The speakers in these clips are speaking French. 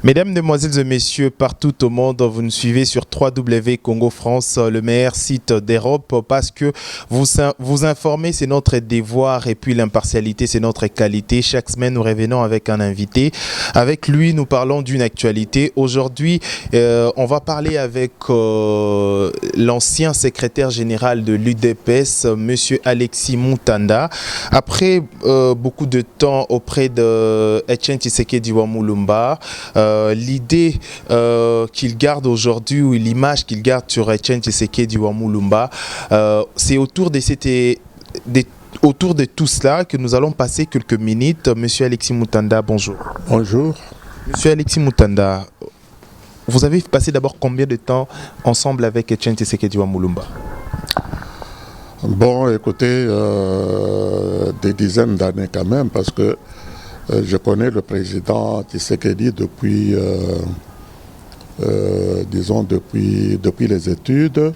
Mesdames, Demoiselles et Messieurs, partout au monde, vous nous suivez sur www.Congo France, le meilleur site d'Europe, parce que vous informer, c'est notre devoir, et puis l'impartialité, c'est notre qualité. Chaque semaine, nous revenons avec un invité. Avec lui, nous parlons d'une actualité. Aujourd'hui, on va parler avec l'ancien secrétaire général de l'UDPS, Monsieur Alexis Mutanda. Après beaucoup de temps auprès de Etienne Tshisekedi Wamulumba, l'idée qu'il garde aujourd'hui, ou l'image qu'il garde sur Etienne Tshisekedi Wamulumba, c'est autour de tout cela que nous allons passer quelques minutes. Monsieur Alexis Mutanda, bonjour. Bonjour. Monsieur Alexis Mutanda, vous avez passé d'abord combien de temps ensemble avec Etienne Tshisekedi Wamulumba? Bon, écoutez, des dizaines d'années quand même, parce que je connais le président Tshisekedi depuis, disons, depuis les études.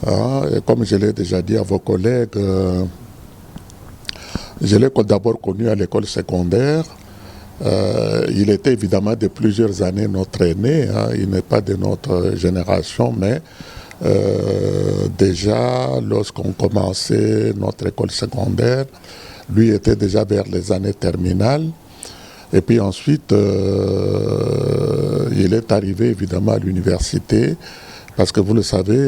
Hein, et comme je l'ai déjà dit à vos collègues, je l'ai d'abord connu à l'école secondaire. Il était évidemment de plusieurs années notre aîné, hein, il n'est pas de notre génération, mais déjà lorsqu'on commençait notre école secondaire, lui était déjà vers les années terminales. Et puis ensuite, il est arrivé évidemment à l'université, parce que vous le savez,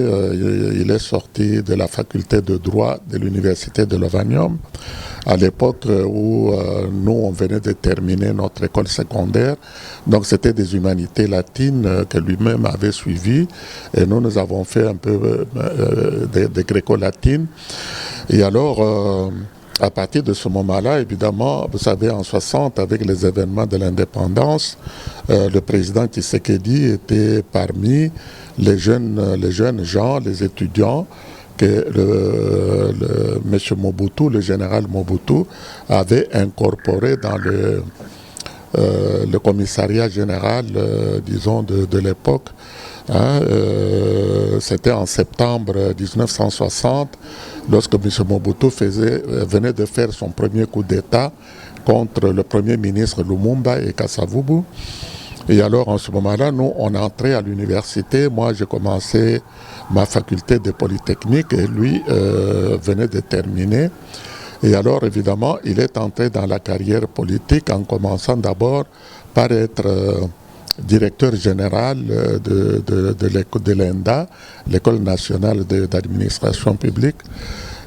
il est sorti de la faculté de droit de l'université de Lovanium, à l'époque où nous, on venait de terminer notre école secondaire. Donc c'était des humanités latines que lui-même avait suivies. Et nous avons fait un peu des gréco-latines. Et alors, à partir de ce moment-là, évidemment, vous savez, en 60, avec les événements de l'indépendance, le président Tshisekedi était parmi les jeunes gens, les étudiants, que M. Mobutu, le général Mobutu, avait incorporé dans le commissariat général, disons, de l'époque. Hein, c'était en septembre 1960, lorsque M. Mobutu venait de faire son premier coup d'État contre le Premier ministre Lumumba et Kasavubu. Et alors, en ce moment-là, nous, on entrait à l'université. Moi, j'ai commencé ma faculté de Polytechnique et lui venait de terminer. Et alors, évidemment, il est entré dans la carrière politique en commençant d'abord par être directeur général de l'ENDA, l'École nationale d'administration publique.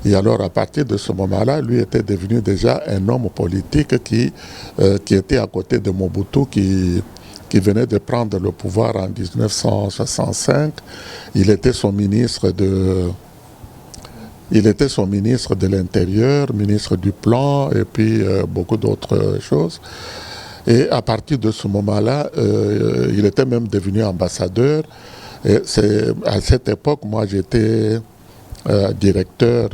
Et alors, à partir de ce moment-là, lui était devenu déjà un homme politique qui était à côté de Mobutu, qui venait de prendre le pouvoir en 1965. Il était son ministre de l'Intérieur, ministre du Plan, et puis beaucoup d'autres choses. Et à partir de ce moment-là, il était même devenu ambassadeur. Et à cette époque, moi, j'étais directeur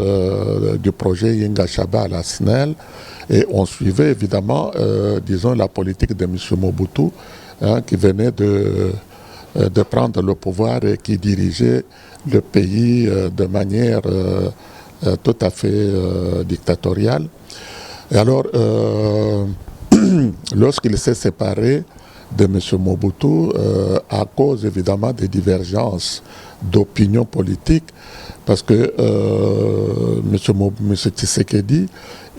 du projet Yinga Shaba à la SNEL. Et on suivait évidemment, disons, la politique de M. Mobutu, hein, qui venait de prendre le pouvoir et qui dirigeait le pays de manière tout à fait dictatoriale. Et alors, lorsqu'il s'est séparé de M. Mobutu, à cause évidemment des divergences d'opinion politique, parce que M. Tshisekedi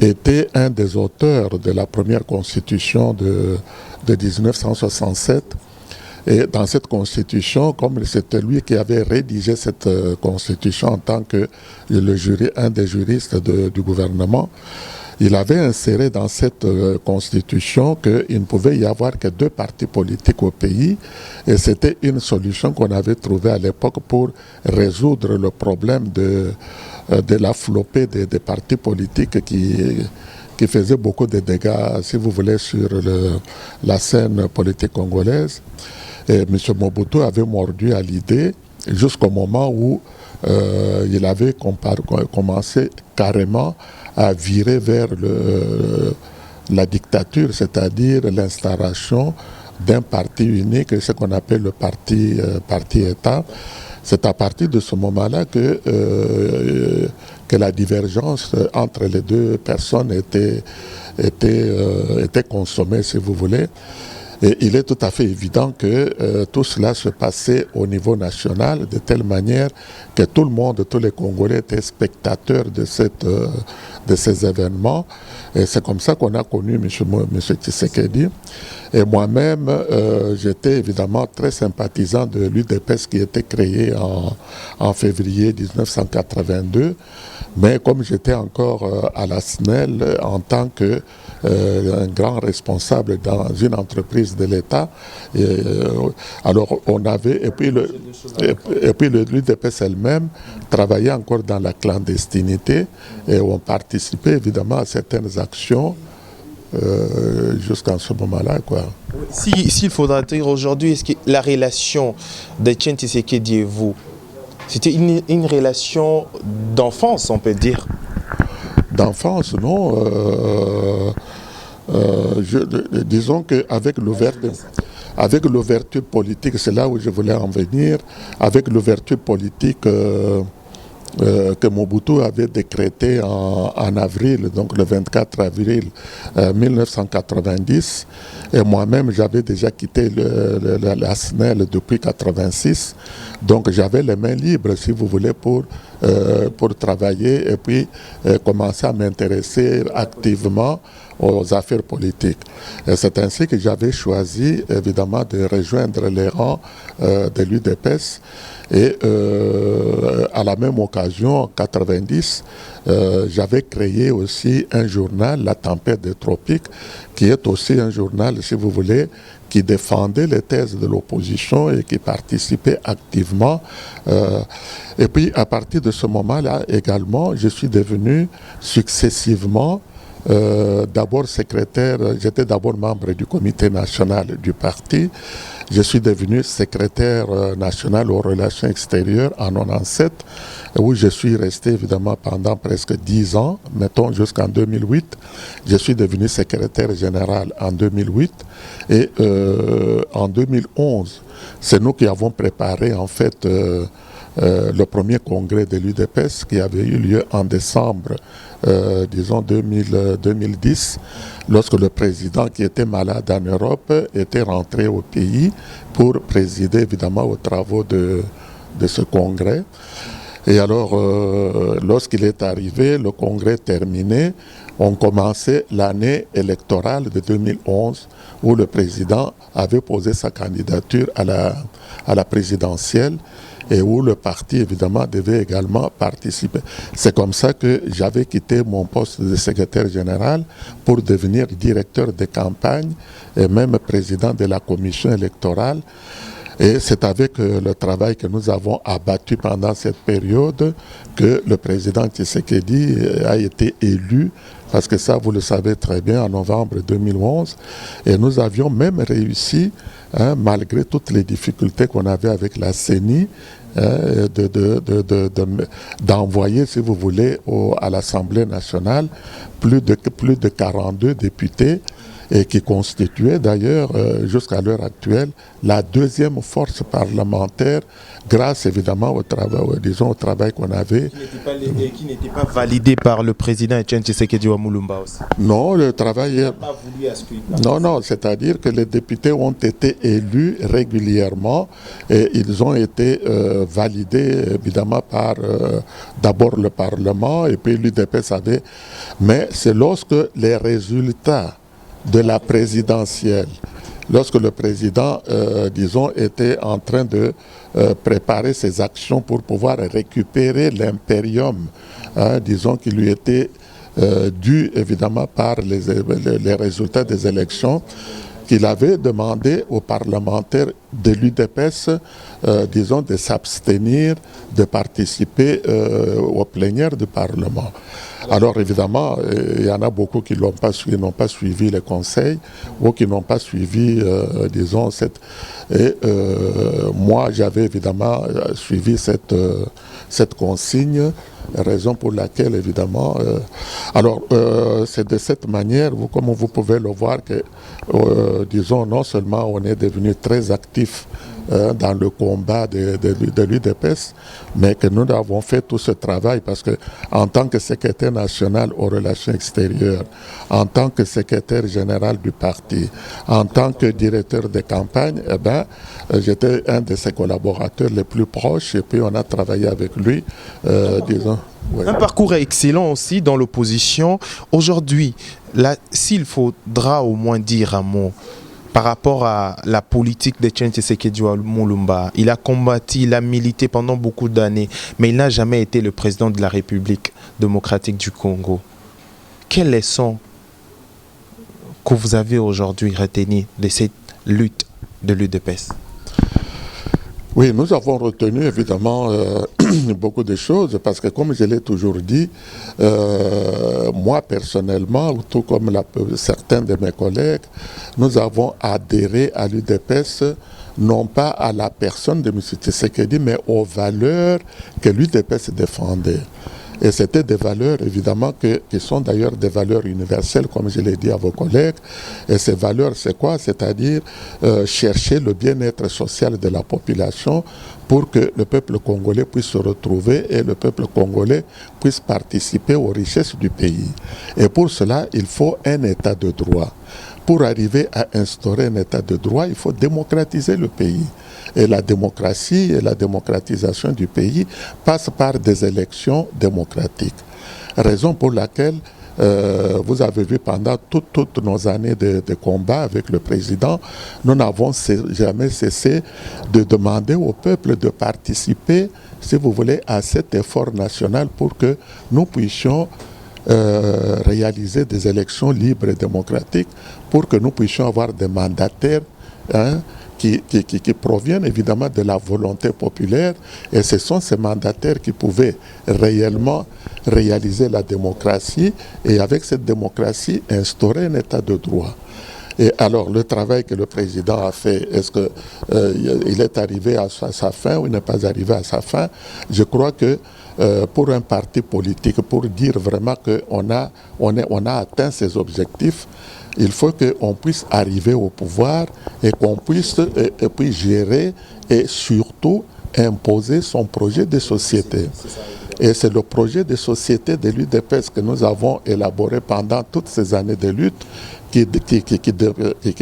était un des auteurs de la première constitution de 1967. Et dans cette constitution, comme c'était lui qui avait rédigé cette constitution en tant que un des juristes du gouvernement, il avait inséré dans cette constitution qu'il ne pouvait y avoir que 2 partis politiques au pays, et c'était une solution qu'on avait trouvée à l'époque pour résoudre le problème de la flopée des partis politiques qui faisait beaucoup de dégâts, si vous voulez, sur la scène politique congolaise. Et M. Mobutu avait mordu à l'idée jusqu'au moment où il avait commencé carrément à virer vers la dictature, c'est-à-dire l'instauration d'un parti unique, ce qu'on appelle le parti État. C'est à partir de ce moment-là que la divergence entre les deux personnes était consommée, si vous voulez. Et il est tout à fait évident que tout cela se passait au niveau national de telle manière que tout le monde, tous les Congolais étaient spectateurs de ces événements. Et c'est comme ça qu'on a connu M. Tshisekedi. Et moi-même, j'étais évidemment très sympathisant de l'UDPS qui était créé en février 1982. Mais comme j'étais encore à la SNEL en tant que un grand responsable dans une entreprise de l'État, alors on avait, et puis l'UDPS elle-même travaillait encore dans la clandestinité et on participait évidemment à certaines actions jusqu'à ce moment-là, quoi. S'il faudra dire aujourd'hui, est-ce que la relation d'Etienne Tshisekedi et vous, c'était une relation d'enfance, on peut dire? D'enfance, non. Disons qu'avec l'ouverture politique, c'est là où je voulais en venir, avec l'ouverture politique que Mobutu avait décrété en avril, donc le 24 avril 1990. Et moi-même, j'avais déjà quitté la SNEL depuis 1986. Donc j'avais les mains libres, si vous voulez, pour travailler et puis commencer à m'intéresser activement aux affaires politiques. C'est ainsi que j'avais choisi, évidemment, de rejoindre les rangs de l'UDPS. Et à la même occasion, en 1990, j'avais créé aussi un journal, La Tempête des Tropiques, qui est aussi un journal, si vous voulez, qui défendait les thèses de l'opposition et qui participait activement. Et puis, à partir de ce moment-là également, je suis devenu successivement d'abord secrétaire, j'étais d'abord membre du comité national du parti. Je suis devenu secrétaire national aux relations extérieures en 1997, où je suis resté évidemment pendant presque 10 ans, mettons jusqu'en 2008. Je suis devenu secrétaire général en 2008 et en 2011, c'est nous qui avons préparé en fait le premier congrès de l'UDPS qui avait eu lieu en décembre, disons 2010, lorsque le président qui était malade en Europe était rentré au pays pour présider évidemment aux travaux de ce congrès. Et alors, lorsqu'il est arrivé, le congrès terminé, on commençait l'année électorale de 2011 où le président avait posé sa candidature à la présidentielle et où le parti, évidemment, devait également participer. C'est comme ça que j'avais quitté mon poste de secrétaire général pour devenir directeur de campagne et même président de la commission électorale. Et c'est avec le travail que nous avons abattu pendant cette période que le président Tshisekedi a été élu, parce que ça, vous le savez très bien, en novembre 2011. Et nous avions même réussi, malgré toutes les difficultés qu'on avait avec la CENI, d'envoyer, si vous voulez, à l'Assemblée nationale plus de 42 députés, et qui constituait d'ailleurs jusqu'à l'heure actuelle la deuxième force parlementaire grâce évidemment au travail, disons, au travail qu'on avait. Qui n'était pas validé par le président Etienne Tshisekedi Wamulumba aussi. Non, le travail... Il n'a pas voulu à ce qu'il passe. Non, c'est-à-dire que les députés ont été élus régulièrement et ils ont été validés évidemment par d'abord le Parlement et puis l'UDPS avait... Mais c'est lorsque les résultats de la présidentielle, lorsque le président, disons, était en train de préparer ses actions pour pouvoir récupérer l'impérium, disons, qui lui était dû évidemment par les résultats des élections, qu'il avait demandé aux parlementaires de l'UDPS, disons, de s'abstenir de participer aux plénières du Parlement. Alors évidemment, il y en a beaucoup qui n'ont pas suivi les conseils ou qui n'ont pas suivi, disons, Et moi, j'avais évidemment suivi cette consigne, raison pour laquelle, évidemment... c'est de cette manière, comme vous pouvez le voir, que, disons, non seulement on est devenu très actif dans le combat de l'UDPS, mais que nous avons fait tout ce travail parce que en tant que secrétaire national aux relations extérieures, en tant que secrétaire général du parti, en tant que directeur de campagne, eh ben, j'étais un de ses collaborateurs les plus proches et puis on a travaillé avec lui, disons. Ouais. Un parcours excellent aussi dans l'opposition. Aujourd'hui, s'il faudra au moins dire un mot par rapport à la politique de Etienne Tshisekedi Mulumba, il a combattu, il a milité pendant beaucoup d'années, mais il n'a jamais été le président de la République démocratique du Congo. Quelles leçons que vous avez aujourd'hui retenues de cette lutte de l'UDPS? Oui, nous avons retenu évidemment beaucoup de choses parce que comme je l'ai toujours dit, moi personnellement, tout comme certains de mes collègues, nous avons adhéré à l'UDPS non pas à la personne de M. Tshisekedi, mais aux valeurs que l'UDPS défendait. Et c'était des valeurs, évidemment, qui sont d'ailleurs des valeurs universelles, comme je l'ai dit à vos collègues. Et ces valeurs, c'est quoi? C'est-à-dire chercher le bien-être social de la population pour que le peuple congolais puisse se retrouver et le peuple congolais puisse participer aux richesses du pays. Et pour cela, il faut un état de droit. Pour arriver à instaurer un état de droit, il faut démocratiser le pays. Et la démocratie et la démocratisation du pays passent par des élections démocratiques. Raison pour laquelle vous avez vu pendant toutes nos années de combat avec le président, nous n'avons jamais cessé de demander au peuple de participer, si vous voulez, à cet effort national pour que nous puissions réaliser des élections libres et démocratiques, pour que nous puissions avoir des mandataires qui proviennent évidemment de la volonté populaire, et ce sont ces mandataires qui pouvaient réellement réaliser la démocratie et avec cette démocratie instaurer un état de droit. Et alors le travail que le président a fait, est-ce qu'il est arrivé à sa fin ou il n'est pas arrivé à sa fin? Je crois que pour un parti politique, pour dire vraiment qu'on a atteint ses objectifs, il faut qu'on puisse arriver au pouvoir et qu'on puisse et puis gérer et surtout imposer son projet de société. Et c'est le projet de société de l'UDPS que nous avons élaboré pendant toutes ces années de lutte qui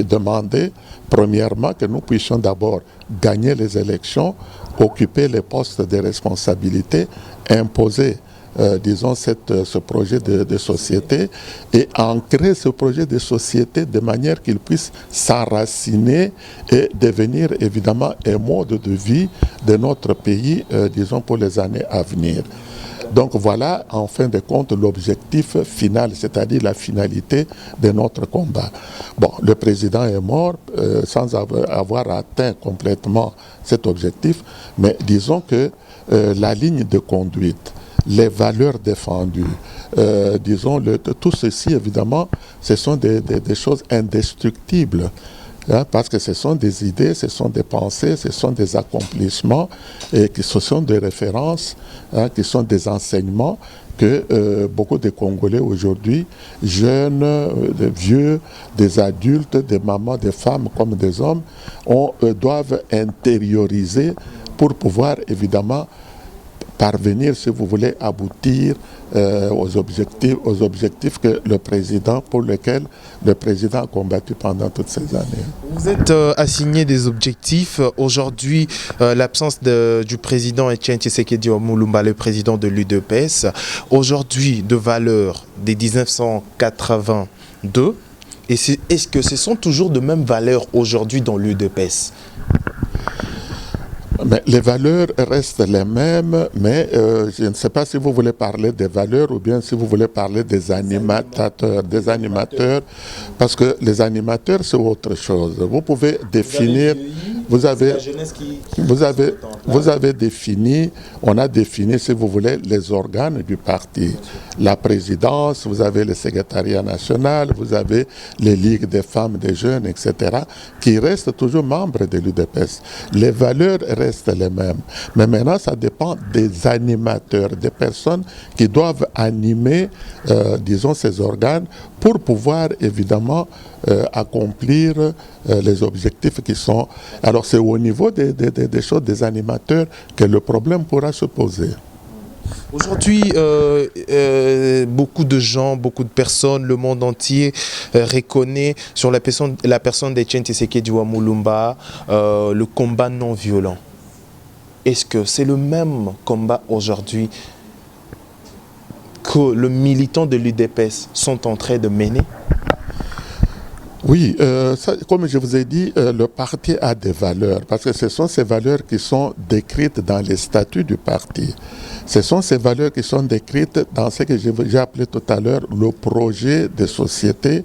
demandait premièrement que nous puissions d'abord gagner les élections, occuper les postes de responsabilité, imposer disons, ce projet de société et ancrer ce projet de société de manière qu'il puisse s'enraciner et devenir évidemment un mode de vie de notre pays, disons, pour les années à venir. Donc voilà, en fin de compte, l'objectif final, c'est-à-dire la finalité de notre combat. Bon, le président est mort sans avoir atteint complètement cet objectif, mais disons que la ligne de conduite, les valeurs défendues, disons, tout ceci, évidemment, ce sont des choses indestructibles. Parce que ce sont des idées, ce sont des pensées, ce sont des accomplissements, et ce sont des références, qui sont des enseignements que beaucoup de Congolais aujourd'hui, jeunes, des vieux, des adultes, des mamans, des femmes comme des hommes, doivent intérioriser pour pouvoir évidemment parvenir, si vous voulez, aboutir aux objectifs que pour lesquels le président a combattu pendant toutes ces années. Vous êtes assigné des objectifs. Aujourd'hui, l'absence du président Etienne Tshisekedi Mulumba, le président de l'UDPS, aujourd'hui de valeurs des 1982, est-ce que ce sont toujours de mêmes valeurs aujourd'hui dans l'UDPS? Mais les valeurs restent les mêmes, mais je ne sais pas si vous voulez parler des valeurs ou bien si vous voulez parler des animateurs, parce que les animateurs, c'est autre chose. Vous pouvez définir, vous avez défini, on a défini, si vous voulez, les organes du parti. La présidence, vous avez le secrétariat national, vous avez les ligues des femmes, des jeunes, etc., qui restent toujours membres de l'UDPS. Les valeurs restent les mêmes. Mais maintenant, ça dépend des animateurs, des personnes qui doivent animer, disons, ces organes pour pouvoir, évidemment, accomplir les objectifs qui sont... Alors c'est au niveau des choses, des animateurs, que le problème pourra se poser. Aujourd'hui, beaucoup de gens, beaucoup de personnes, le monde entier reconnaît sur la personne d'Etienne Tshisekedi Mulumba le combat non violent. Est-ce que c'est le même combat aujourd'hui que les militants de l'UDPS sont en train de mener? Oui, comme je vous ai dit, le parti a des valeurs, parce que ce sont ces valeurs qui sont décrites dans les statuts du parti. Ce sont ces valeurs qui sont décrites dans ce que j'ai appelé tout à l'heure le projet de société,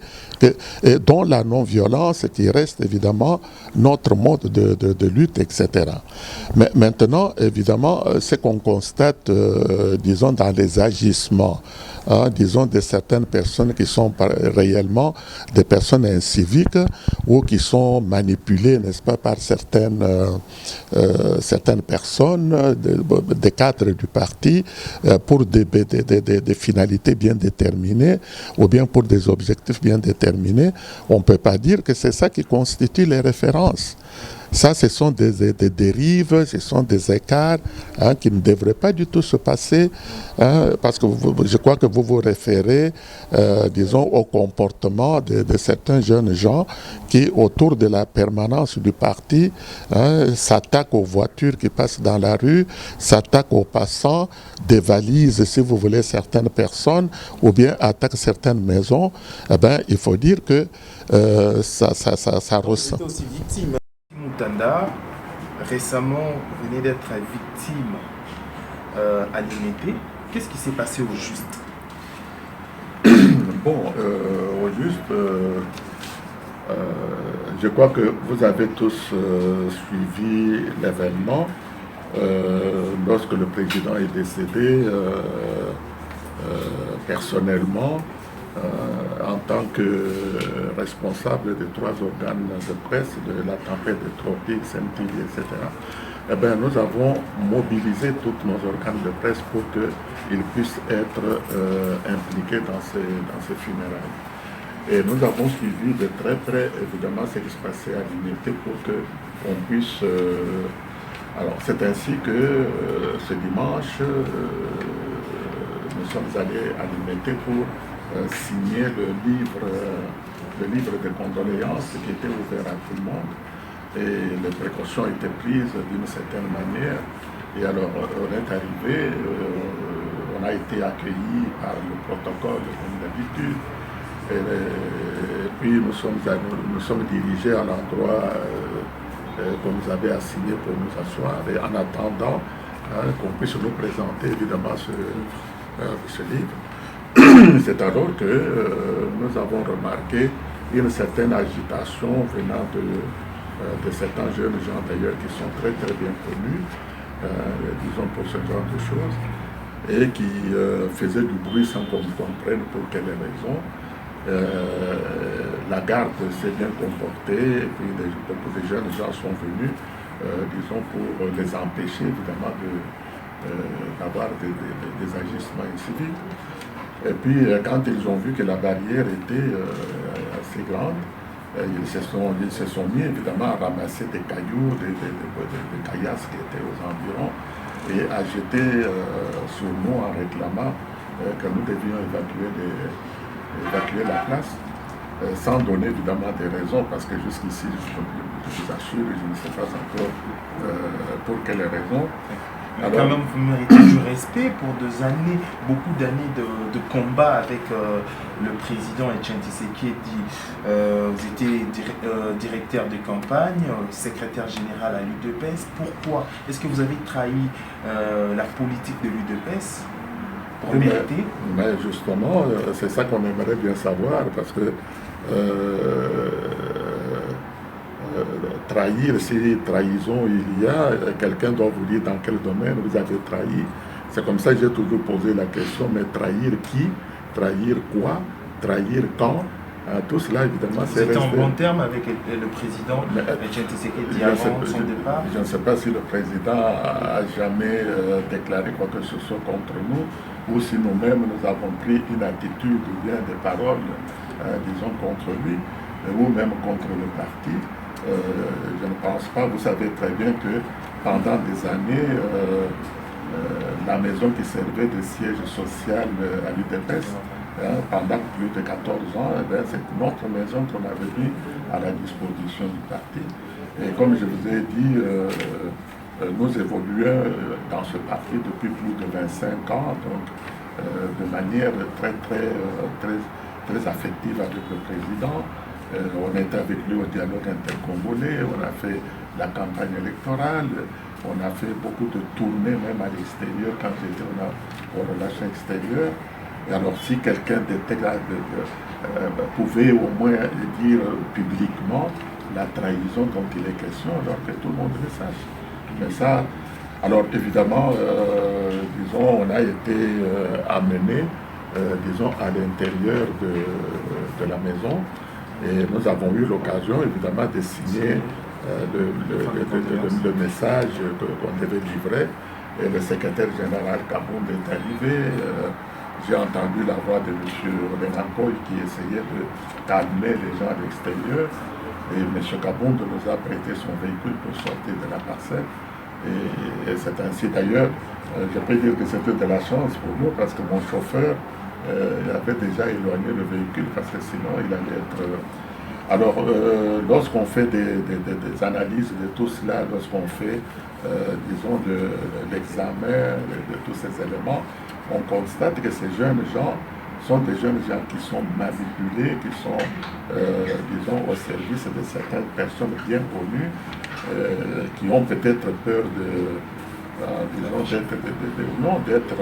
dont la non-violence qui reste évidemment notre mode de lutte, etc. Mais maintenant, évidemment, ce qu'on constate, disons, dans les agissements, disons, de certaines personnes qui sont réellement des personnes inciviques ou qui sont manipulées, n'est-ce pas, par certaines personnes, des cadres du parti, pour des finalités bien déterminées ou bien pour des objectifs bien déterminés. On ne peut pas dire que c'est ça qui constitue les références. Ça, ce sont des dérives, ce sont des écarts qui ne devraient pas du tout se passer, parce que je crois que vous vous référez, disons, au comportement de certains jeunes gens qui, autour de la permanence du parti, s'attaquent aux voitures qui passent dans la rue, s'attaquent aux passants, dévalisent, si vous voulez, certaines personnes, ou bien attaquent certaines maisons. Eh bien, il faut dire que ça ressent. Mutanda, récemment, venait d'être victime à l'unité. Qu'est-ce qui s'est passé au juste? Bon, au juste, je crois que vous avez tous suivi l'événement. Lorsque le président est décédé, personnellement, en tant que responsable des 3 organes de presse, de la tempête de Tropique, SMTV, etc., eh bien, nous avons mobilisé tous nos organes de presse pour qu'ils puissent être impliqués dans ces funérailles. Et nous avons suivi de très près, évidemment, ce qui se passait à l'unité pour qu'on puisse... alors, c'est ainsi que ce dimanche, nous sommes allés à l'unité pour signer le livre de condoléances qui était ouvert à tout le monde. Et les précautions étaient prises d'une certaine manière. Et alors, on est arrivé, on a été accueillis par le protocole comme d'habitude. Et puis nous sommes dirigés à l'endroit qu'on nous avait assigné pour nous asseoir. Et en attendant qu'on puisse nous présenter évidemment ce livre. C'est alors que nous avons remarqué une certaine agitation venant de certains jeunes gens d'ailleurs qui sont très très bien connus, disons pour ce genre de choses, et qui faisaient du bruit sans qu'on comprenne pour quelles raisons. La garde s'est bien comportée et puis beaucoup de jeunes gens sont venus, disons, pour les empêcher évidemment d'avoir des agissements inciviques. Et puis, quand ils ont vu que la barrière était assez grande, ils se sont mis évidemment à ramasser des cailloux, des caillasses qui étaient aux environs, et à jeter sur nous en réclamant que nous devions évacuer la place, sans donner évidemment des raisons, parce que jusqu'ici, je vous assure, je ne sais pas encore pour quelles raisons. Mais alors, quand même, vous méritez du respect pour beaucoup d'années de combat avec le président Etienne Tshisekedi. Vous étiez directeur de campagne, secrétaire général à l'UDPS. Pourquoi? Est-ce que vous avez trahi la politique de l'UDPS pour mériter? Mais justement, c'est ça qu'on aimerait bien savoir, parce que trahir, si trahison il y a, quelqu'un doit vous dire dans quel domaine vous avez trahi. C'est comme ça que j'ai toujours posé la question, mais trahir qui? Trahir quoi? Trahir quand? Tout cela, évidemment, c'est resté... en bon terme avec le président Etienne Tshisekedi avant son départ? Je ne sais pas si le président a jamais déclaré quoi que ce soit contre nous, ou si nous-mêmes nous avons pris une attitude ou bien des paroles, disons, contre lui. ou même contre le parti. Je ne pense pas, vous savez très bien que pendant des années, la maison qui servait de siège social à l'UDPS, pendant plus de 14 ans, c'est notre maison qu'on avait mis à la disposition du parti. Et comme je vous ai dit, nous évoluons dans ce parti depuis plus de 25 ans, donc de manière très affective avec le président. On était avec lui au dialogue intercongolais, on a fait la campagne électorale, on a fait beaucoup de tournées même à l'extérieur quand j'étais aux relations extérieures. Et alors si quelqu'un pouvait au moins dire publiquement la trahison dont il est question, alors que tout le monde le sache. Mais ça, alors évidemment, disons, on a été amené, disons, à l'intérieur de la maison, et nous avons eu l'occasion évidemment de signer le message qu'on devait livrer. Et le secrétaire général Kabound est arrivé. J'ai entendu la voix de M. Renankoy qui essayait de calmer les gens à l'extérieur. Et M. Kabound nous a prêté son véhicule pour sortir de la parcelle. Et c'est ainsi d'ailleurs, je peux dire que c'était de la chance pour nous parce que mon chauffeur avait déjà éloigné le véhicule parce que sinon il allait être... Alors, lorsqu'on fait des analyses de tout cela, lorsqu'on fait, disons, l'examen de tous ces éléments, on constate que ces jeunes gens sont des jeunes gens qui sont manipulés, qui sont, disons, au service de certaines personnes bien connues, qui ont peut-être peur disons, d'être,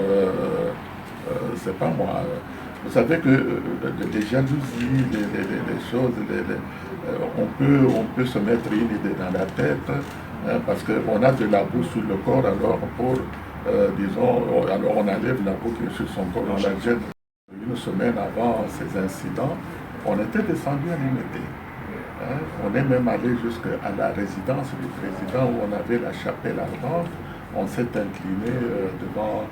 c'est pas moi. Vous savez que les jalousies, les choses, on peut se mettre une idée dans la tête, parce qu'on a de la boue sur le corps, alors disons, alors on enlève la boue qui est sur son corps, on la jette. Une semaine avant ces incidents, on était descendu à l'unité. On est même allé jusqu'à la résidence du président où on avait la chapelle ardente. On s'est incliné devant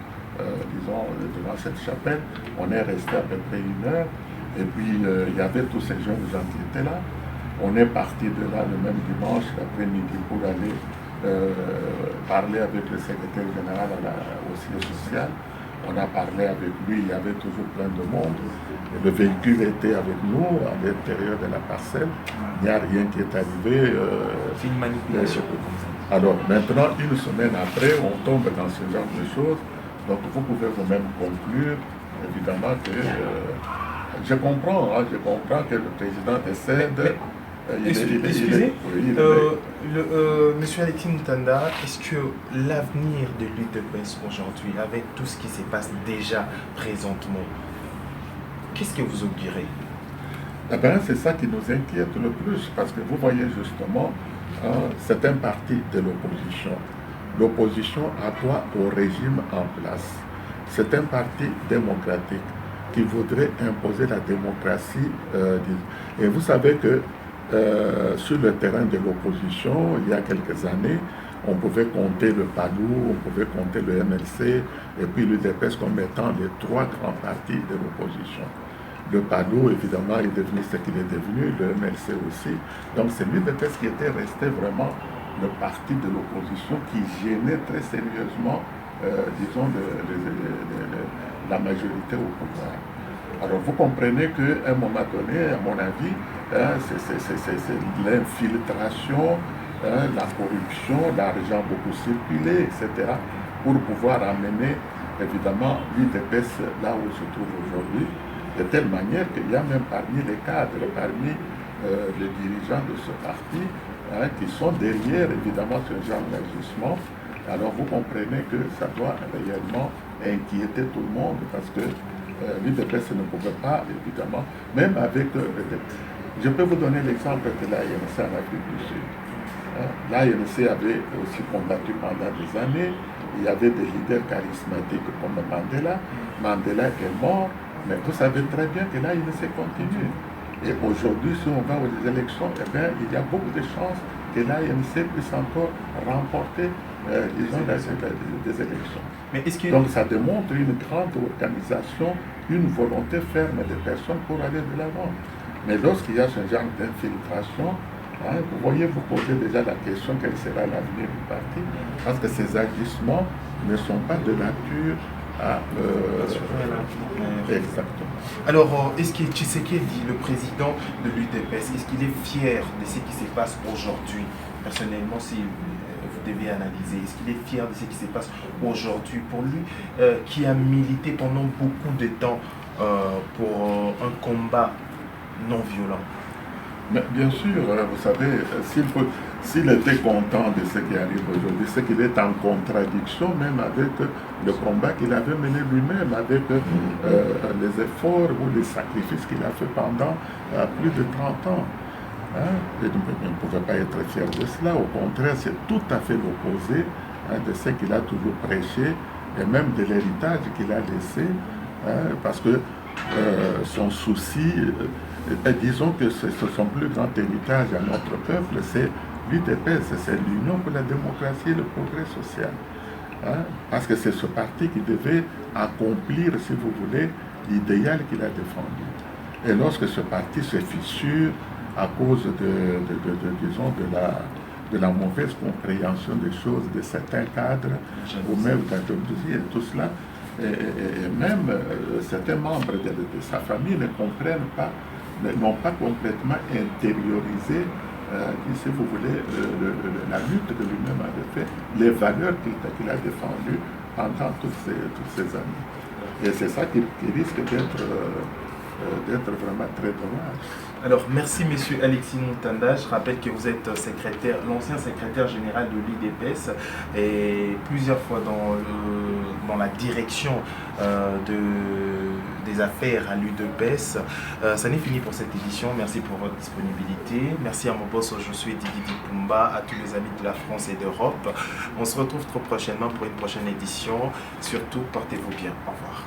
cette chapelle. On est resté à peu près 1 heure. Et puis, il y avait tous ces jeunes gens qui étaient là. On est parti de là le même dimanche, l'après-midi, pour aller parler avec le secrétaire général au siège social. On a parlé avec lui, il y avait toujours plein de monde. Et le véhicule était avec nous à l'intérieur de la parcelle. Il n'y a rien qui est arrivé. C'est une manipulation. Alors maintenant, 1 semaine après, on tombe dans ce genre de choses. Donc vous pouvez vous-même conclure, évidemment, que je comprends que le président décède. Excusez, Monsieur Alexis Moutanda, est-ce que l'avenir de l'UDPS aujourd'hui, avec tout ce qui se passe déjà présentement, qu'est-ce que vous oublierez? Eh bien, c'est ça qui nous inquiète le plus, parce que vous voyez justement, c'est un parti de l'opposition. L'opposition a droit au régime en place. C'est un parti démocratique qui voudrait imposer la démocratie. Et vous savez que sur le terrain de l'opposition, il y a quelques années, on pouvait compter le PALU, on pouvait compter le MLC, et puis l'UDPS comme étant les 3 grands partis de l'opposition. Le PALU, évidemment, est devenu ce qu'il est devenu, le MLC aussi. Donc c'est l'UDPS qui était resté vraiment le parti de l'opposition qui gênait très sérieusement, disons, la majorité au pouvoir. Alors vous comprenez qu'à un moment donné, à mon avis, c'est l'infiltration, la corruption, l'argent beaucoup circulé, etc., pour pouvoir amener évidemment l'UDPS là où se trouve aujourd'hui, de telle manière qu'il y a même parmi les cadres, parmi les dirigeants de ce parti, qui sont derrière évidemment ce genre d'agissement. Alors vous comprenez que ça doit réellement inquiéter tout le monde parce que l'UDPS ne pouvait pas, évidemment, même avec... je peux vous donner l'exemple de l'ANC en Afrique du Sud. L'ANC avait aussi combattu pendant des années. Il y avait des leaders charismatiques comme Mandela. Mandela est mort, mais vous savez très bien que l'ANC continue. Et aujourd'hui, si on va aux élections, eh bien, il y a beaucoup de chances que l'ANC puisse encore remporter disons, des élections. Mais donc ça démontre une grande organisation, une volonté ferme des personnes pour aller de l'avant. Mais lorsqu'il y a ce genre d'infiltration, vous voyez, vous posez déjà la question quel sera l'avenir du parti, parce que ces agissements ne sont pas de nature à... Exactement. Alors, est-ce que Tshisekedi, le président de l'UDPS, est-ce qu'il est fier de ce qui se passe aujourd'hui? Personnellement, si vous devez analyser, est-ce qu'il est fier de ce qui se passe aujourd'hui pour lui, qui a milité pendant beaucoup de temps pour un combat non violent? Mais bien sûr, vous savez, s'il était content de ce qui arrive aujourd'hui, c'est qu'il est en contradiction même avec le combat qu'il avait mené lui-même, avec les efforts ou les sacrifices qu'il a fait pendant plus de 30 ans. Il ne pouvait pas être fier de cela. Au contraire, c'est tout à fait l'opposé de ce qu'il a toujours prêché et même de l'héritage qu'il a laissé, parce que son souci, disons que son plus grand héritage à notre peuple, c'est l'UDPS, c'est l'Union pour la démocratie et le progrès social. Parce que c'est ce parti qui devait accomplir, si vous voulez, l'idéal qu'il a défendu. Et lorsque ce parti se fissure à cause disons, de la mauvaise compréhension des choses de certains cadres, ou même d'Indonésie et tout cela, et même certains membres de sa famille ne comprennent pas, n'ont pas complètement intériorisé, si vous voulez, la lutte que lui-même avait fait, les valeurs qu'il a défendues pendant toutes ces années. Et c'est ça qui risque d'être vraiment très dommage. Alors, merci Monsieur Alexis Moutanda. Je rappelle que vous êtes l'ancien secrétaire général de l'UDPS et plusieurs fois dans la direction des affaires à l'UDPS. Ça n'est fini pour cette édition. Merci pour votre disponibilité. Merci à mon boss, je suis Didi Pumba, à tous les amis de la France et d'Europe. On se retrouve très prochainement pour une prochaine édition. Surtout, portez-vous bien. Au revoir.